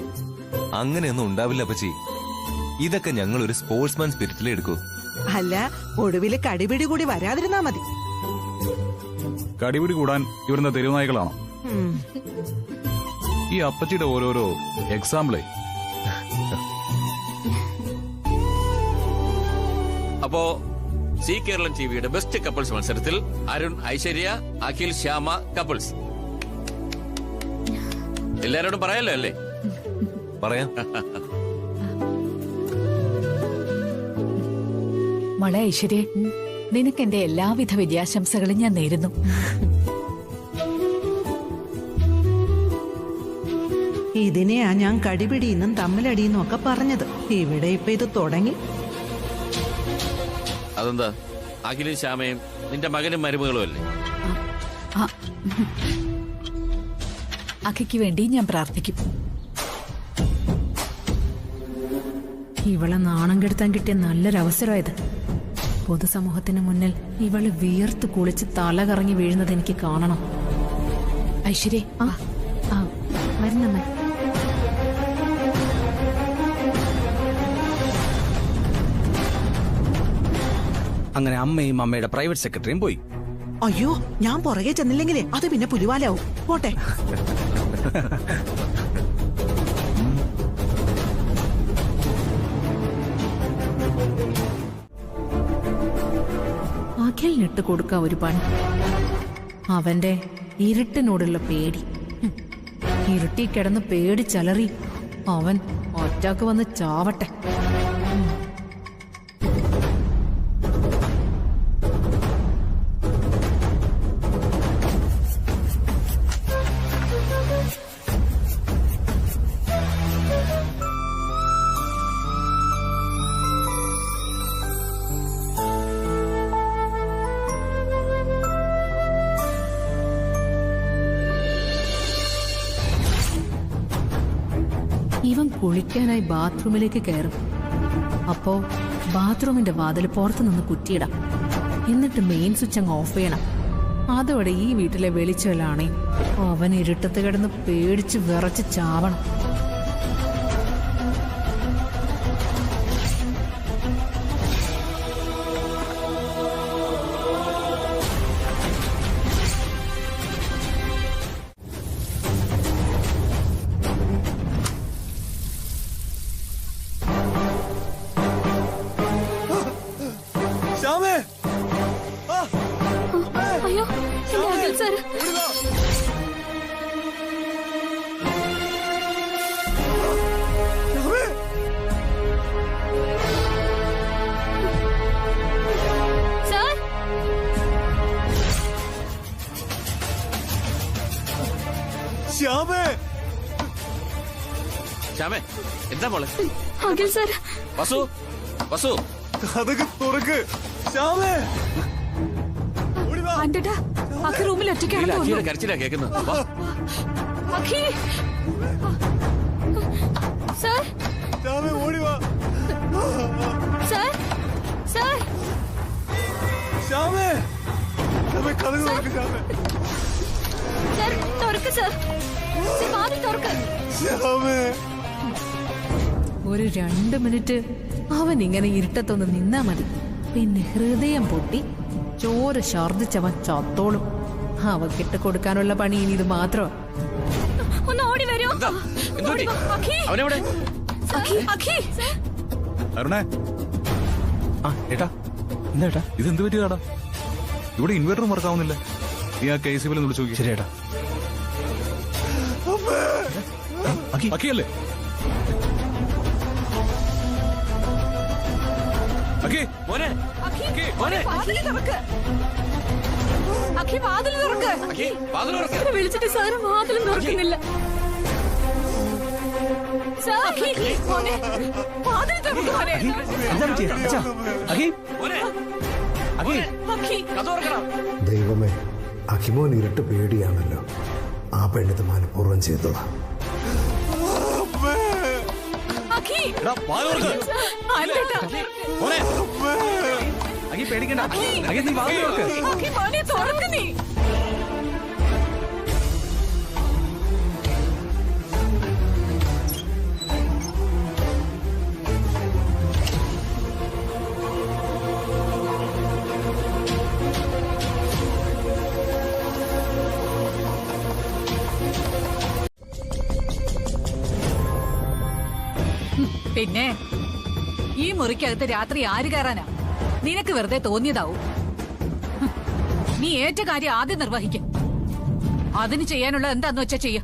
Speaker 10: അങ്ങനെയൊന്നും ഉണ്ടാവില്ല അപ്പച്ചി. ഇതൊക്കെ ഞങ്ങൾ ഒരു സ്പോർട്സ്മാൻ സ്പിരിറ്റിൽ എടുക്കൂ.
Speaker 5: അല്ല, ഒടുവില് കടിപിടി കൂടി വരാതിരുന്നാ മതി.
Speaker 7: കടിപിടി കൂടാൻ ഇവിടുന്ന് തെരുവുനായ്ക്കളാണോ? ഈ അപ്പച്ചിയുടെ ഓരോരോ എക്സാമ്പിളേ.
Speaker 9: അപ്പോ സി കേരളം ടിവിയുടെ ബെസ്റ്റ് കപ്പിൾസ് മത്സരത്തിൽ അരുൺ, ഐശ്വര്യ, അഖിൽ, ശ്യാമ കപ്പിൾസ്. എല്ലാരോടും പറയാലോ അല്ലേ?
Speaker 10: പറയാം.
Speaker 1: മോളെ ഐശ്വര്യ, നിനക്ക് എന്റെ എല്ലാവിധ വിദ്യാശംസകളും ഞാൻ നേരുന്നു.
Speaker 5: ഇതിനെയാ ഞാൻ കടിപിടിയെന്നും തമ്മിലടിയെന്നും ഒക്കെ പറഞ്ഞത്. ഇവിടെ ഇപ്പൊ ഇത് തുടങ്ങി.
Speaker 9: അതെന്താ? അഖിലും ശ്യാമയും നിന്റെ മകനും മരുമകളും അല്ലേ?
Speaker 1: അഖിക്ക് വേണ്ടി ഞാൻ പ്രാർത്ഥിക്കും.
Speaker 8: ഇവളെ നാണം കെടുത്താൻ കിട്ടിയ നല്ലൊരവസരമായത്. പൊതുസമൂഹത്തിന് മുന്നിൽ ഇവള് വിയർത്ത് കുളിച്ച് തല കറങ്ങി വീഴുന്നത് എനിക്ക് കാണണം.
Speaker 1: ഐശ്വര്യ,
Speaker 8: വരുന്നമ്മ.
Speaker 6: അങ്ങനെ അമ്മയും അമ്മയുടെ പ്രൈവറ്റ് സെക്രട്ടറിയും പോയി.
Speaker 5: അയ്യോ, ഞാൻ പുറകെ ചെന്നില്ലെങ്കിലേ അത് പിന്നെ പുലിവാലാവും. പോട്ടെ.
Speaker 8: അഖിലിനിട്ട് കൊടുക്കാം ഒരു പണി. അവന്റെ ഇരുട്ടിനോടുള്ള പേടി. ഇരുട്ടി കിടന്ന് പേടിച്ചലറി അവൻ ഒറ്റക്ക് വന്ന് ചാവട്ടെ. ഇവൻ കുളിക്കാനായി ബാത്റൂമിലേക്ക് കയറും. അപ്പോ ബാത്റൂമിന്റെ വാതിൽ പുറത്തു നിന്ന് കുറ്റിയിടാം. എന്നിട്ട് മെയിൻ സ്വിച്ച് അങ്ങ് ഓഫ് ചെയ്യണം. അതോടെ ഈ വീട്ടിലെ വെളിച്ചലാണേ അവൻ ഇരുട്ടത്ത് കിടന്ന് പേടിച്ച് വിറച്ച് ചാവണം.
Speaker 2: അയ്യോ, അഖിൽ സാർ. സാർ,
Speaker 9: ശ്യാമേ എന്താ മോളെ?
Speaker 2: അഖിൽ സാർ.
Speaker 9: വസു വസു
Speaker 3: അതൊക്കെ തുറക്ക്. ശ്യാമേ
Speaker 1: ആന്റേട്ടാ, അഖി റൂമിൽ ഒറ്റയ്ക്കാണെന്ന്
Speaker 9: അഖിയുടെ
Speaker 1: തോന്നുന്നു.
Speaker 9: കരച്ചിലാ കേൾക്കുന്നത്. വാ.
Speaker 1: അഖി,
Speaker 2: സാർ.
Speaker 3: ഓടി വാ.
Speaker 2: Sir, sir.
Speaker 3: ശ്യാമേ കഥ തുറക്ക്. ശ്യാമേ
Speaker 2: സാർ, തുറക്ക് സാർ. സാർ, വാതിൽ തുറക്ക്.
Speaker 3: ശ്യാമേ.
Speaker 8: ഒരു 2 മിനിറ്റ് അവൻ ഇങ്ങനെ ഇരുട്ടത്തൊന്ന് നിന്നാ മതി. പിന്നെ ഹൃദയം പൊട്ടി ചോര ഛർദിച്ചവൻ ചത്തോളും. അവക്കിട്ട് കൊടുക്കാനുള്ള പണി ഇനി ഇത് മാത്രം.
Speaker 2: ഒന്ന് ഓടി വരൂ. ഓടി വാ, അഖി.
Speaker 9: അവനെവിടെ?
Speaker 2: അഖി, അഖി.
Speaker 7: അരുണേ,
Speaker 6: ഏട്ടാ എന്താ ഏട്ടാ?
Speaker 7: ഇതെന്ത് പറ്റിയതാടാ? ഇവിടെ ഇൻവെർട്ടർ മറക്കാവുന്നില്ല. നീ ആ KCB വിളിച്ചു നോക്കി.
Speaker 6: ശരി ഏട്ടാ.
Speaker 7: അക്കിയല്ലേ? അക്കി
Speaker 9: മോനെ,
Speaker 1: അഖി,
Speaker 9: മോനെ.
Speaker 1: വാതിൽ തുറക്ക്. അഖി, വാതിൽ തുറക്ക്.
Speaker 9: അഖി, വാതിൽ തുറക്ക്.
Speaker 2: സാർ വിളിച്ചിട്ട് സാറ് വാതിലും തുറക്കുന്നില്ല. സാർ,
Speaker 1: അഖി, മോനെ, വാതിൽ തുറക്ക് മോനെ.
Speaker 6: എന്താ പറ്റിയത്? അച്ഛാ, അഖി,
Speaker 9: മോനെ,
Speaker 6: അഖി.
Speaker 1: അഖി,
Speaker 9: കഥ തുറക്കണം.
Speaker 11: ദൈവമേ, അഖിമോൻ ഇരുട്ട് പേടിയാണല്ലോ. ആ പെണ്ണിത് മനഃപൂർവ്വം ചെയ്തതാ.
Speaker 1: അഖി.
Speaker 7: എടാ, വാതിൽ തുറക്ക്.
Speaker 1: ആന്റേട്ടാ.
Speaker 7: മോനെ,
Speaker 6: അഖി പേടിക്കണ്ട. അഖി നീ വാതിൽ തുറക്ക്.
Speaker 1: അഖി, മോനെ തുറക്ക് നീ. പിന്നെ ഈ മുറിക്കകത്ത് രാത്രി ആര് കയറാനാ? നിനക്ക് വെറുതെ തോന്നിയതാവും. നീ ഏറ്റ കാര്യം ആദ്യം നിർവഹിക്കും. അതിന് ചെയ്യാനുള്ള എന്താന്ന് വെച്ചാ ചെയ്യ.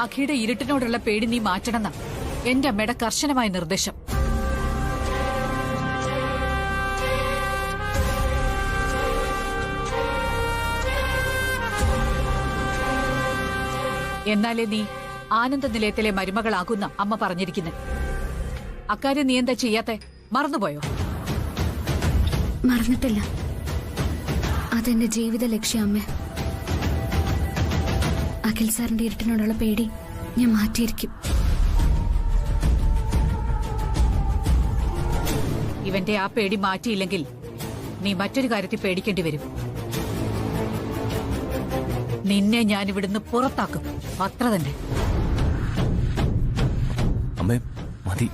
Speaker 1: അഖിയുടെ ഇരുട്ടിനോടുള്ള പേടി നീ മാറ്റണമെന്ന എന്റെ അമ്മയുടെ കർശനമായ നിർദ്ദേശം. എന്നാലേ നീ ആനന്ദ നിലയത്തിലെ മരുമകളാകുന്ന അമ്മ പറഞ്ഞിരിക്കുന്നത്. അക്കാര്യം നീ എന്താ ചെയ്യാത്തെ? മറന്നുപോയോ?
Speaker 2: മറന്നിട്ടില്ല. അതെന്റെ ജീവിത ലക്ഷ്യം അമ്മ. അഖിൽ സാറിന്റെ ഇരുട്ടിനോടുള്ള പേടി ഞാൻ മാറ്റിയിരിക്കും.
Speaker 1: ഇവന്റെ ആ പേടി മാറ്റിയില്ലെങ്കിൽ നീ മറ്റൊരു കാര്യത്തിൽ പേടിക്കേണ്ടി വരും. നിന്നെ ഞാൻ ഇവിടുന്ന് പുറത്താക്കും. അത്ര തന്നെ.
Speaker 6: അമ്മേ മതി.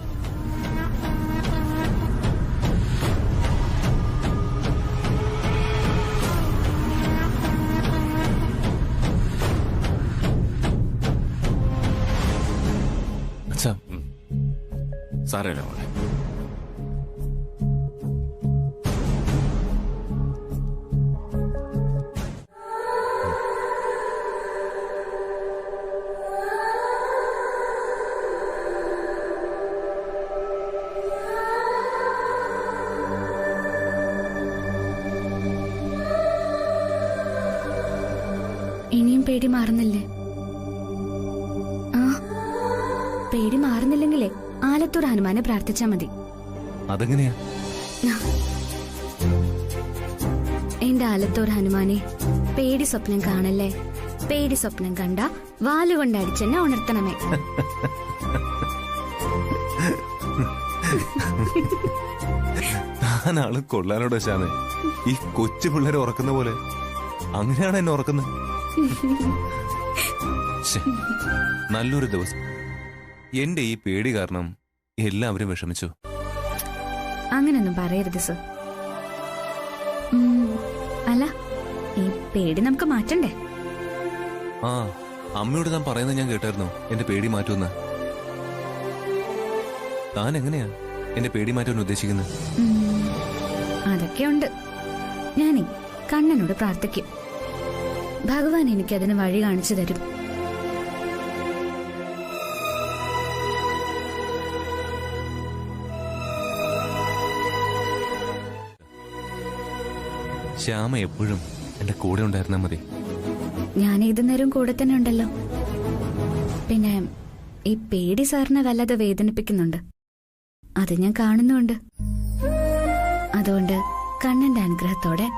Speaker 6: അച്ഛാ,
Speaker 9: സാരമില്ല മോളെ.
Speaker 2: പേടി മാറുന്നില്ലേ? ആ, പേടി മാറുന്നില്ലെങ്കിലേ ആലത്തൂർ ഹനുമാനെ പ്രാർത്ഥിച്ചാ മതി.
Speaker 10: അതെങ്ങനെയാ?
Speaker 2: എന്റെ ആലത്തൂർ ഹനുമാനെ, പേടി സ്വപ്നം കാണല്ലേ. പേടി സ്വപ്നം കണ്ട വാലുകൊണ്ട് അടിച്ചെന്നെ ഉണർത്തണമേ.
Speaker 10: താനാള് കൊള്ളാനോടോ ശ്യാമേ. ഈ കൊച്ചു പിള്ളേരെ ഉറക്കുന്ന പോലെ അങ്ങനെയാണ് എന്നെ ഉറക്കുന്നത്. നല്ലൊരു ദിവസം എന്റെ ഈ പേടി കാരണം എല്ലാവരും വിഷമിച്ചു.
Speaker 2: അങ്ങനൊന്നും പറയരുത് സർ. അല്ല, ഈ പേടി നമുക്ക് മാറ്റണ്ടേ?
Speaker 10: ആ, അമ്മയോട് താൻ പറയുന്നത് ഞാൻ കേട്ടായിരുന്നു, എന്റെ പേടി മാറ്റുമെന്ന്. താൻ എങ്ങനെയാ എന്റെ പേടി മാറ്റാൻ ഉദ്ദേശിക്കുന്നത്?
Speaker 2: അതൊക്കെ ഉണ്ട്. ഞാനേ കണ്ണനോട് പ്രാർത്ഥിക്കും. ഭഗവാൻ എനിക്കതിന് വഴി കാണിച്ചു തരും.
Speaker 10: ശ്യാമ എപ്പോഴും എന്റെ കൂടെ ഉണ്ടായിരുന്നാ മതി.
Speaker 2: ഞാൻ ഏതു നേരം കൂടെ തന്നെ ഉണ്ടല്ലോ. പിന്നെ ഈ പേടി സാറിനെ വല്ലാതെ വേദനിപ്പിക്കുന്നുണ്ട്, അത് ഞാൻ കാണുന്നുണ്ട്. അതുകൊണ്ട് കണ്ണന്റെ അനുഗ്രഹത്തോടെ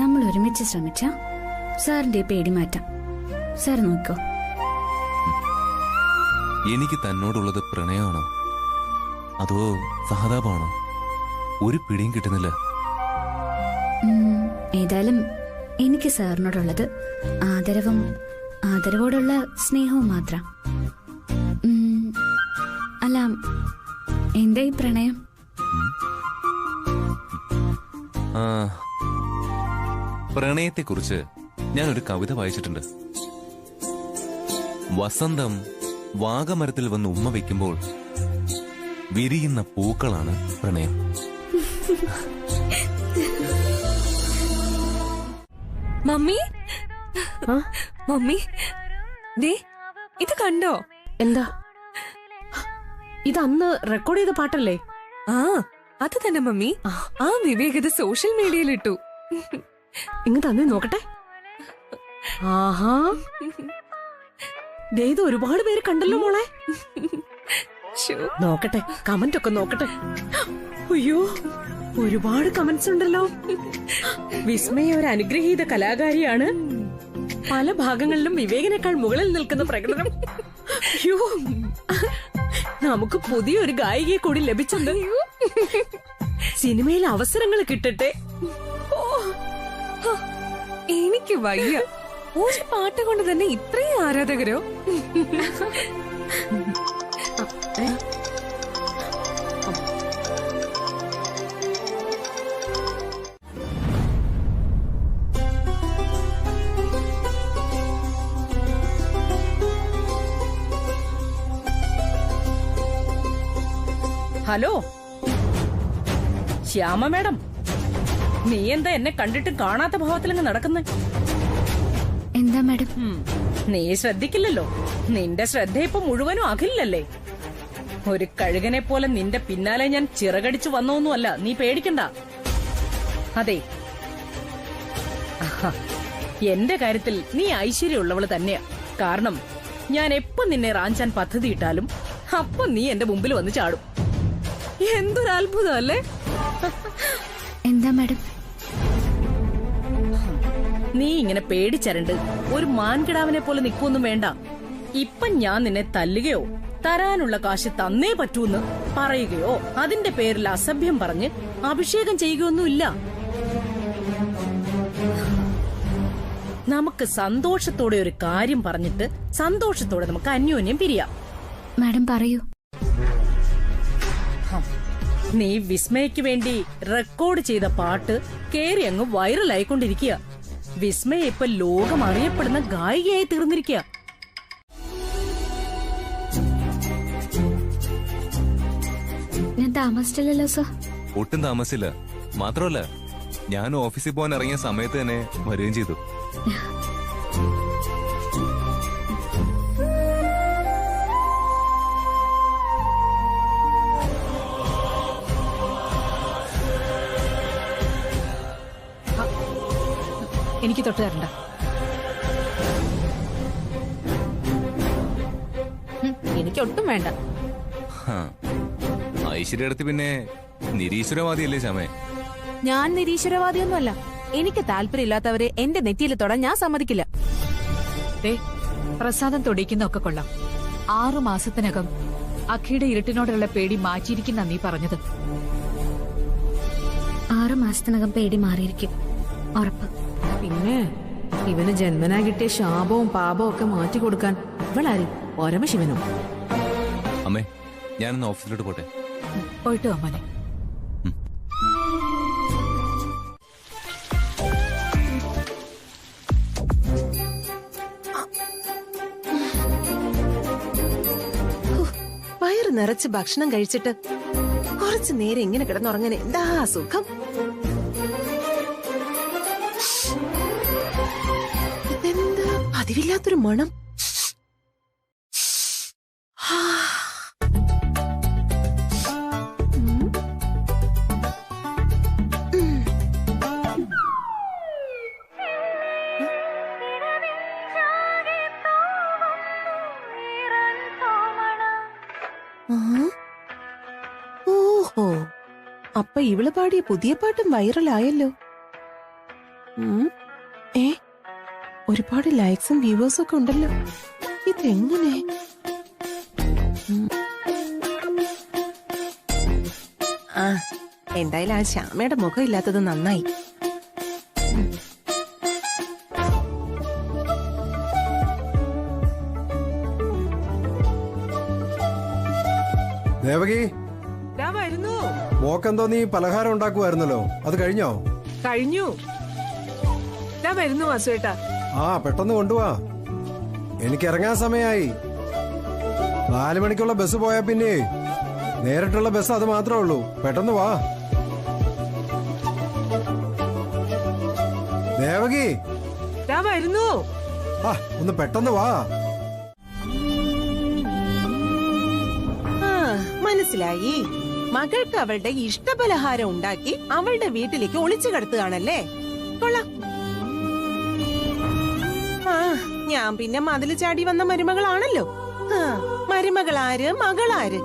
Speaker 2: നമ്മൾ ഒരുമിച്ച് ശ്രമിച്ച സാറിന്റെ പേടി മാറ്റാം. സാർ നോക്കോ.
Speaker 10: എനിക്ക് തന്നോടുള്ളത് പ്രണയമാണോ അതോ സഹതാപമാണോ? ഒരു പിടിയും കിട്ടുന്നില്ല.
Speaker 2: ഏതായാലും എനിക്ക് സാറിനോടുള്ളത് ആദരവോടുള്ള സ്നേഹവും മാത്രം. അല്ല, എന്താ ഈ പ്രണയം?
Speaker 10: പ്രണയത്തെക്കുറിച്ച് ഞാനൊരു കവിത വായിച്ചിട്ടുണ്ട്. വസന്തം വാഗമരത്തിൽ വന്ന് ഉമ്മ വയ്ക്കുമ്പോൾ വിരിയുന്ന പൂക്കളാണ് പ്രണയം.
Speaker 12: മമ്മി, മമ്മി, ദേ ഇത് കണ്ടോ?
Speaker 13: എന്താ ഇത്? അന്ന് റെക്കോർഡ് ചെയ്ത പാട്ടല്ലേ?
Speaker 12: ആ, അത് തന്നെ മമ്മി. ആ വിവേക് ഇത് സോഷ്യൽ മീഡിയയിൽ ഇട്ടു.
Speaker 13: ഇങ്ങ് തന്നെ നോക്കട്ടെ. ആഹാ, ഇത് ഒരുപാട് പേര് കണ്ടല്ലോ മോളെ. നോക്കട്ടെ, കമന്റ് ഒക്കെ നോക്കട്ടെ. അയ്യോ, ഒരുപാട് കമന്റ്സ് ഉണ്ടല്ലോ. വിസ്മയ ഒരു അനുഗ്രഹീത കലാകാരിയാണ്. പല ഭാഗങ്ങളിലും വിവേകിനേക്കാൾ മുകളിൽ നിൽക്കുന്ന പ്രകടനം. അയ്യോ, നമുക്ക് പുതിയൊരു ഗായികയെ കൂടി ലഭിച്ചുണ്ട്. സിനിമയിൽ അവസരങ്ങൾ കിട്ടട്ടെ.
Speaker 12: എനിക്ക് വയ്യ, ഒരു പാട്ട് കൊണ്ട് തന്നെ ഇത്രയും ആരാധകരോ?
Speaker 13: ഹലോ ശ്യാമ മാഡം, നീ എന്താ എന്നെ കണ്ടിട്ട് കാണാത്ത ഭാവത്തിലങ്ങ് നടക്കുന്നേ?
Speaker 2: എന്താ മാഡം?
Speaker 13: നീ ശ്രദ്ധിക്കില്ലല്ലോ. നിന്റെ ശ്രദ്ധ ഇപ്പൊ മുഴുവനും അഖിലല്ലേ. ഒരു കഴുകനെ പോലെ നിന്റെ പിന്നാലെ ഞാൻ ചിറകടിച്ചു വന്നൊന്നുമല്ല, നീ പേടിക്കണ്ട. അതെ, എന്റെ കാര്യത്തിൽ നീ ഐശ്വര്യമുള്ളവള് തന്നെയാ. കാരണം ഞാൻ എപ്പോ നിന്നെ റാഞ്ചാൻ പദ്ധതിയിട്ടാലും അപ്പൊ നീ എന്റെ മുമ്പിൽ വന്ന് ചാടും. എന്തൊരു അത്ഭുതം അല്ലേ?
Speaker 2: എന്താ മാഡം?
Speaker 13: നീ ഇങ്ങനെ പേടിച്ചരണ്ട് ഒരു മാൻകിടാവിനെ പോലെ നിൽക്കൊന്നും വേണ്ട. ഇപ്പൊ ഞാൻ നിന്നെ തല്ലുകയോ തരാനുള്ള കാശ് തന്നേ പറ്റൂന്ന് പറയുകയോ അതിന്റെ പേരിൽ അസഭ്യം പറഞ്ഞ് അഭിഷേകം ചെയ്യുകയൊന്നുമില്ല. നമുക്ക് സന്തോഷത്തോടെ ഒരു കാര്യം പറഞ്ഞിട്ട് സന്തോഷത്തോടെ നമുക്ക് അന്യോന്യം പിരിയാം.
Speaker 2: മാഡം പറയൂ.
Speaker 13: നീ വിസ്മയക്ക് വേണ്ടി റെക്കോർഡ് ചെയ്ത പാട്ട് കേറി അങ്ങ് വൈറലായിക്കൊണ്ടിരിക്കുക. വിസ്മയ ഇപ്പൊ ലോകം അറിയപ്പെടുന്ന ഗായികയായി തീർന്നിരിക്കുക.
Speaker 2: ഞാൻ താമസിച്ചില്ലല്ലോ സർ.
Speaker 10: ഒട്ടും താമസിച്ചില്ല. മാത്രമല്ല, ഞാൻ ഓഫീസിൽ പോകാൻ ഇറങ്ങിയ സമയത്ത് തന്നെ വരികയും ചെയ്തു.
Speaker 13: എനിക്ക് തൊട്ട് തരണ്ട.
Speaker 12: എനിക്കൊട്ടും വേണ്ട.
Speaker 10: ഐശ്വര്യടുത്ത് പിന്നെ നിരീശ്വരവാദിയല്ലേ ശ്യാമേ?
Speaker 12: ഞാൻ നിരീശ്വരവാദിയൊന്നുമല്ല. എനിക്ക് താല്പര്യമില്ലാത്തവരെ എന്റെ നെറ്റിയിൽ തൊടാൻ ഞാൻ സമ്മതിക്കില്ല.
Speaker 1: പ്രസാദം തൊടിക്കുന്നൊക്കെ കൊള്ളാം. 6 മാസത്തിനകം അഖിയുടെ ഇരുട്ടിനോടുള്ള പേടി മാറ്റിയിരിക്കുന്ന നീ പറഞ്ഞത്.
Speaker 2: 6 മാസത്തിനകം പേടി മാറിയിരിക്കും, ഉറപ്പ്.
Speaker 8: പിന്നെ ഇവന് ജന്മനാ കിട്ടിയ ശാപവും പാപവും ഒക്കെ മാറ്റി കൊടുക്കാൻ ഇവളാരി പരമശിവനോ?
Speaker 10: അമ്മേ, ഞാനൊന്ന് ഓഫീസിലോട്ട് പോട്ടെ.
Speaker 1: പോയിട്ട് വാ മോനെ.
Speaker 12: വയറ് നിറച്ച് ഭക്ഷണം കഴിച്ചിട്ട് കുറച്ചു നേരം ഇങ്ങനെ കിടന്നുറങ്ങാൻ എന്താ സുഖം. ഇതെന്താ പതിവില്ലാത്തൊരു മണം. ഓഹോ, അപ്പൊ ഇവള് പാടിയ പുതിയ പാട്ടും വൈറലായല്ലോ. ഒരുപാട് ലൈക്സും വ്യൂവേഴ്സും ഒക്കെ ഉണ്ടല്ലോ. ഇതെങ്ങനെ? എന്തായാലും ആ ശ്യാമയുടെ മുഖം ഇല്ലാത്തത് നന്നായി.
Speaker 11: ദേവകി,
Speaker 4: വരുന്നു.
Speaker 11: മോക്കെന്തോ നീ പലഹാരം ഉണ്ടാക്കുമായിരുന്നല്ലോ, അത് കഴിഞ്ഞോ?
Speaker 4: കഴിഞ്ഞു. വരുന്നു വാസുവേട്ടാ.
Speaker 11: ആ, പെട്ടെന്ന് കൊണ്ടുപോവാ, എനിക്ക് ഇറങ്ങാൻ സമയമായി. 4 മണിക്കുള്ള ബസ് പോയാ പിന്നെ നേരിട്ടുള്ള ബസ് അത് മാത്രമേ ഉള്ളൂ. പെട്ടെന്ന് വാ ദേവകി.
Speaker 4: വരുന്നു.
Speaker 11: ഒന്ന് പെട്ടെന്ന് വാ.
Speaker 12: മനസ്സിലായി. മകൾക്ക് അവളുടെ ഇഷ്ടപലഹാരം ഉണ്ടാക്കി അവളുടെ വീട്ടിലേക്ക് ഒളിച്ചു കടത്തുകയാണല്ലേ? കൊള്ളാം. ഞാൻ പിന്നെ മതില് ചാടി വന്ന മരുമകളാണല്ലോ. മരുമകളാര്, മകളാര്?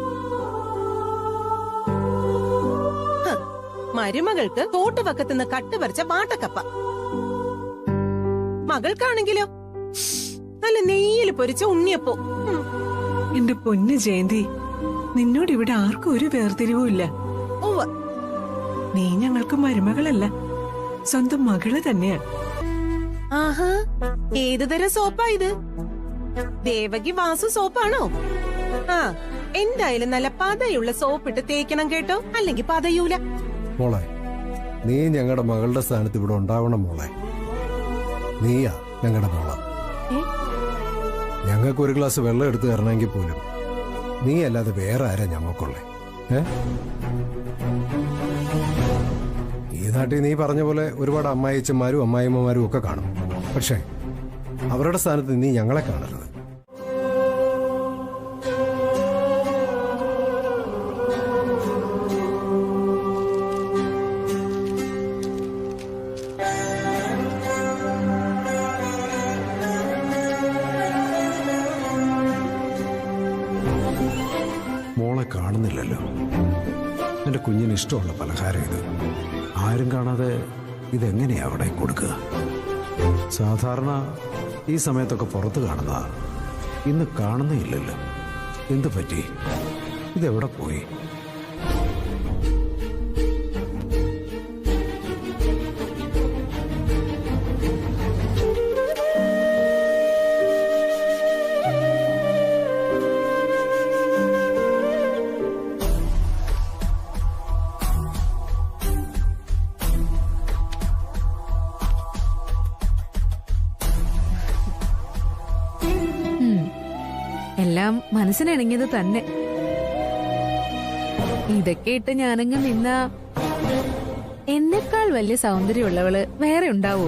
Speaker 12: മരുമകൾക്ക് തോട്ടുവക്കത്തുനിന്ന് കട്ടുപറിച്ച വാട്ടക്കപ്പ. മകൾക്കാണെങ്കിലോ നല്ല നെയ്യിൽ പൊരിച്ച ഉണ്ണിയപ്പോ.
Speaker 4: എന്റെ പൊന്ന് ജയന്തി, നിന്നോട് ഇവിടെ ആർക്കും ഒരു വേർതിരിവും ഇല്ല. നീ ഞങ്ങൾക്ക് മരുമകളല്ല, സ്വന്തം മകള് തന്നെയാ.
Speaker 12: ആഹാ, ഏത് തരം സോപ്പാ ഇത്? ദേവകി വാസു സോപ്പാണോ? എന്തായാലും നല്ല പതയുള്ള സോപ്പിട്ട് തേക്കണം കേട്ടോ, അല്ലെങ്കിൽ പതയൂല.
Speaker 11: മോളെ, നീ ഞങ്ങളുടെ മകളുടെ സ്ഥാനത്ത് ഇവിടെ ഉണ്ടാവണം മോളെ. നീയാ ഞങ്ങളുടെ മോളെ. ഞങ്ങൾക്ക് ഒരു ഗ്ലാസ് വെള്ളം എടുത്തു തരണമെങ്കിൽ പോലും നീ അല്ലാതെ വേറെ ആരാ ഞമ്മക്കുള്ളേ? ഈ നാട്ടിൽ നീ പറഞ്ഞ പോലെ ഒരുപാട് അമ്മായിച്ചന്മാരും അമ്മായിമ്മമാരും ഒക്കെ കാണും. പക്ഷേ അവരുടെ സ്ഥാനത്ത് നീ ഞങ്ങളെ കാണരുത്. മോളെ കാണുന്നില്ലല്ലോ. എൻ്റെ കുഞ്ഞിന് ഇഷ്ടമുള്ള പലഹാരം ഇത്. ആരും കാണാതെ ഇതെങ്ങനെയാ അവിടെ കൊടുക്കുക? സാധാരണ ഈ സമയത്തൊക്കെ പുറത്ത് കാണുന്നതാ, ഇന്ന് കാണുന്നേയില്ലല്ലോ. എന്ത് പറ്റി? ഇതെവിടെ പോയി?
Speaker 8: എല്ലാം മനസ്സിനിണങ്ങിയത് തന്നെ. ഇതൊക്കെ ഇട്ട് ഞാനങ്ങ് നിന്ന എന്നെക്കാൾ വലിയ സൗന്ദര്യമുള്ളവള് വേറെ ഉണ്ടാവൂ?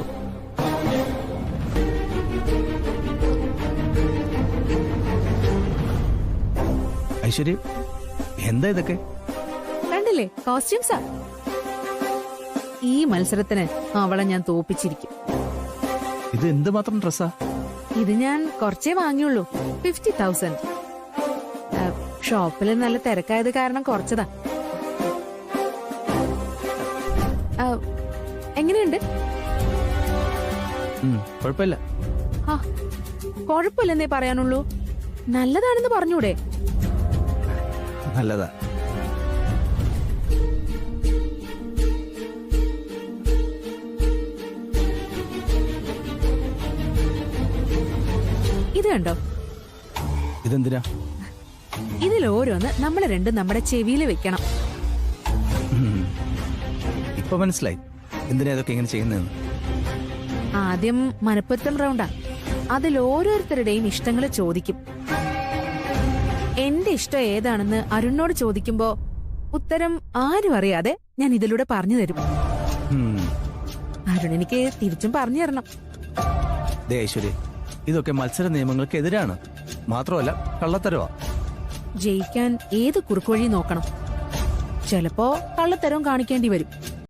Speaker 6: ഐശ്വര്യ, എന്താ ഇതൊക്കെ?
Speaker 8: കണ്ടില്ലേ, കോസ്റ്റ്യൂംസാ. ഈ മത്സരത്തിന് അവളെ ഞാൻ തോപ്പിച്ചിരിക്കും.
Speaker 6: ഇത് എന്തുമാത്രം ഡ്രസ്സാ?
Speaker 8: ഇത് ഞാൻ കുറച്ചേ വാങ്ങിയുള്ളൂ, 50,000.
Speaker 12: ഷോപ്പിൽ നല്ല തിരക്കായത് കാരണം കുറച്ചതാ. എങ്ങനെയുണ്ട്?
Speaker 6: കുഴപ്പമില്ല.
Speaker 12: ആ കുഴപ്പമില്ലെന്നേ പറയാനുള്ളൂ. നല്ലതാണെന്ന് പറഞ്ഞൂടെ?
Speaker 6: നല്ലതാ.
Speaker 12: ഇത് കണ്ടോ?
Speaker 6: ഇതെന്തിനാ?
Speaker 12: ഇതിൽ ഓരോന്ന് നമ്മൾ രണ്ടും നമ്മുടെ ചെവിയിൽ വെക്കണം.
Speaker 6: ഇപ്പൊ മനസ്സിലായി എന്തിനാ ഇതൊക്കെ ഇങ്ങനെ ചെയ്യുന്നതെന്ന്.
Speaker 12: ആദ്യം മനപ്പൊരുത്തം റൗണ്ടാ. അതിൽ ഓരോരുത്തരുടെയും ഇഷ്ടങ്ങൾ ചോദിക്കും. എന്റെ ഇഷ്ടം ഏതാണെന്ന് അരുണിനോട് ചോദിക്കുമ്പോ ഉത്തരം ആരും അറിയാതെ ഞാൻ ഇതിലൂടെ പറഞ്ഞു തരും. അരുൺ എനിക്ക് തിരിച്ചും പറഞ്ഞു തരണം.
Speaker 6: ദേ ഐശ്വര്യ, ഇതൊക്കെ മത്സര നിയമങ്ങൾക്ക് എതിരാണ്. മാത്രമല്ല കള്ളത്തരവാ.
Speaker 12: ജയിക്കാൻ ഏത് കുറുക്കുവഴി നോക്കണം. ചിലപ്പോ കള്ളത്തരവും കാണിക്കേണ്ടി വരും.